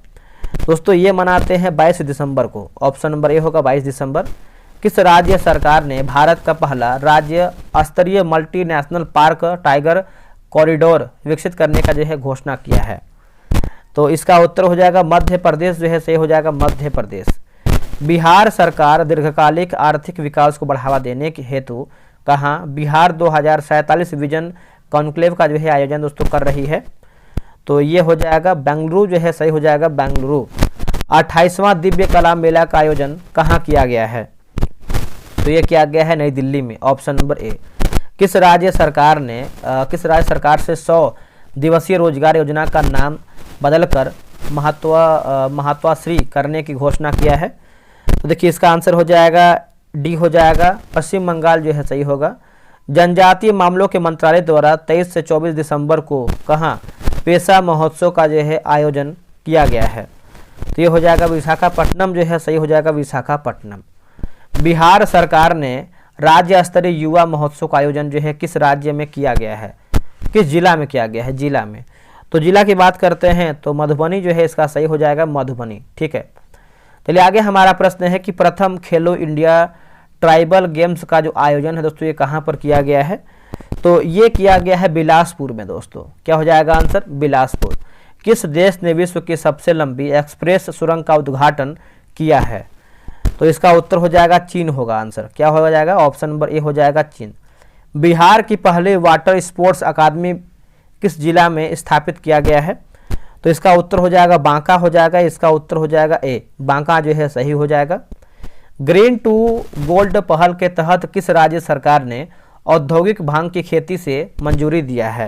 दोस्तों ये मनाते हैं 22 दिसंबर को। ऑप्शन नंबर ए होगा 22 दिसंबर। किस राज्य सरकार ने भारत का पहला राज्य स्तरीय मल्टीनेशनल पार्क टाइगर कॉरिडोर विकसित करने का जो है घोषणा किया है? तो इसका उत्तर हो जाएगा मध्य प्रदेश, जो है सही हो जाएगा मध्य प्रदेश। बिहार सरकार दीर्घकालिक आर्थिक विकास को बढ़ावा देने के हेतु कहाँ बिहार 2047 विजन कॉन्क्लेव का जो है आयोजन दोस्तों कर रही है? तो ये हो जाएगा बेंगलुरु, जो है सही हो जाएगा बेंगलुरु। 28वां दिव्य कला मेला का आयोजन कहाँ किया गया है? तो ये किया गया है नई दिल्ली में। Option number A. किस राज्य सरकार से 100 दिवसीय रोजगार योजना का नाम बदलकर महत्वाश्री करने की घोषणा किया है? तो देखिए इसका आंसर हो जाएगा डी हो जाएगा पश्चिम बंगाल, जो है सही होगा। जनजातीय मामलों के मंत्रालय द्वारा 23 से 24 दिसंबर को कहाँ पेशा महोत्सव का जो है आयोजन किया गया है? तो ये हो जाएगा विशाखापट्टनम, जो है सही हो जाएगा विशाखापट्टनम। बिहार सरकार ने राज्य स्तरीय युवा महोत्सव का आयोजन जो है किस राज्य में किया गया है? किस जिला में किया गया है? जिला में। तो जिला की बात करते हैं तो मधुबनी, जो है इसका सही हो जाएगा मधुबनी। ठीक है, चलिए आगे हमारा प्रश्न है कि प्रथम खेलो इंडिया ट्राइबल गेम्स का जो आयोजन है दोस्तों ये कहाँ पर किया गया है? तो ये किया गया है बिलासपुर में दोस्तों। क्या हो जाएगा आंसर? बिलासपुर। किस देश ने विश्व की सबसे लंबी एक्सप्रेस सुरंग का उद्घाटन किया है? तो इसका उत्तर हो जाएगा चीन होगा आंसर। क्या हो जाएगा? ऑप्शन नंबर ए हो जाएगा चीन। बिहार की पहले वाटर स्पोर्ट्स अकादमी किस जिला में स्थापित किया गया है? तो इसका उत्तर हो जाएगा बांका हो जाएगा। इसका उत्तर हो जाएगा ए बांका, जो है सही हो जाएगा। ग्रीन टू गोल्ड पहल के तहत किस राज्य सरकार ने औद्योगिक भांग की खेती से मंजूरी दिया है?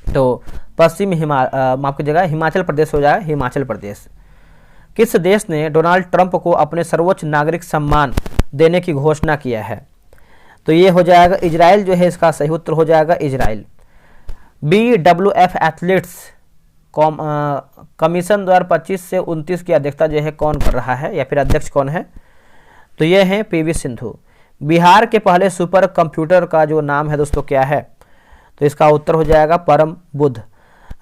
तो माफ कीजिएगा हिमाचल प्रदेश हो जाएगा, हिमाचल प्रदेश। किस देश ने डोनाल्ड ट्रंप को अपने सर्वोच्च नागरिक सम्मान देने की घोषणा किया है? तो ये हो जाएगा इजराइल, जो है इसका सही उत्तर हो जाएगा इजराइल। BWF एथलीट्स कमीशन 2025 से 29 की अध्यक्षता जो है कौन कर रहा है या फिर अध्यक्ष कौन है? तो ये है PV सिंधु। बिहार के पहले सुपर कंप्यूटर का जो नाम है दोस्तों क्या है? तो इसका उत्तर हो जाएगा परम बुद्ध।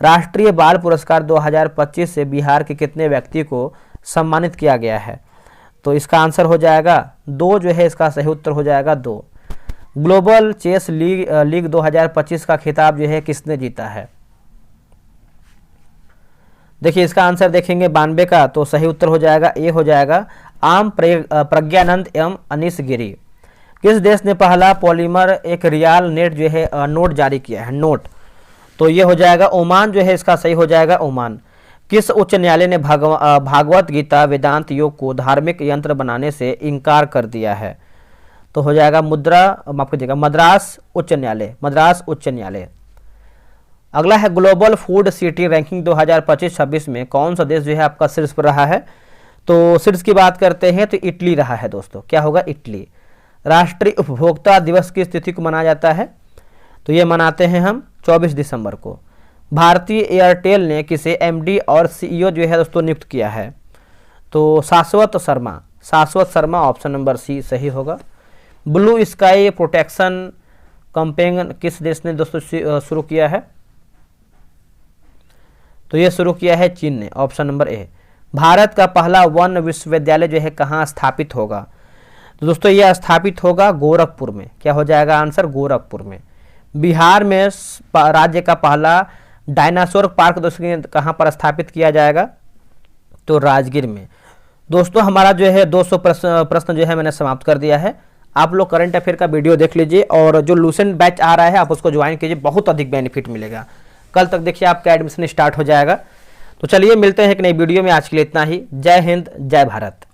राष्ट्रीय बाल पुरस्कार 2025 से बिहार के कितने व्यक्ति को सम्मानित किया गया है? तो इसका आंसर हो जाएगा 2, जो है इसका सही उत्तर हो जाएगा 2। ग्लोबल चेस लीग 2025 का खिताब जो है किसने जीता है? देखिए इसका आंसर देखेंगे 92 का, तो सही उत्तर हो जाएगा ए हो जाएगा आम प्रज्ञानंद एवं अनीश गिरी। किस देश ने पहला पॉलीमर एक रियल नेट जो है नोट जारी किया है? नोट। तो ये हो जाएगा ओमान, जो है इसका सही हो जाएगा ओमान। किस उच्च न्यायालय ने भागवत गीता वेदांत योग को धार्मिक यंत्र बनाने से इनकार कर दिया है? तो हो जाएगा माफ कीजिएगा मद्रास उच्च न्यायालय, मद्रास उच्च न्यायालय। अगला है ग्लोबल फूड सिटी रैंकिंग 2025-26 में कौन सा देश जो है आपका शीर्ष पर रहा है। तो शीर्ष की बात करते हैं तो इटली रहा है दोस्तों। क्या होगा? इटली। राष्ट्रीय उपभोक्ता दिवस की तिथि को मनाया जाता है, तो ये मनाते हैं हम 24 दिसंबर को। भारतीय एयरटेल ने किसे एमडी और सीईओ जो है दोस्तों नियुक्त किया है। तो शाश्वत शर्मा, शाश्वत शर्मा ऑप्शन नंबर सी सही होगा। ब्लू स्काई प्रोटेक्शन कैंपेन किस देश ने दोस्तों शुरू किया है। तो ये शुरू किया है चीन ने, ऑप्शन नंबर ए। भारत का पहला वन विश्वविद्यालय जो है कहाँ स्थापित होगा। तो दोस्तों ये स्थापित होगा गोरखपुर में। क्या हो जाएगा आंसर? गोरखपुर में। बिहार में राज्य का पहला डायनासोर पार्क दोस्तों कहाँ पर स्थापित किया जाएगा। तो राजगीर में। दोस्तों हमारा जो है 200 प्रश्न जो है मैंने समाप्त कर दिया है। आप लोग करंट अफेयर का वीडियो देख लीजिए और जो लूसेंट बैच आ रहा है आप उसको ज्वाइन कीजिए, बहुत अधिक बेनिफिट मिलेगा। कल तक देखिए आपका एडमिशन स्टार्ट हो जाएगा। तो चलिए मिलते हैं एक नई वीडियो में, आज के लिए इतना ही। जय हिंद, जय भारत।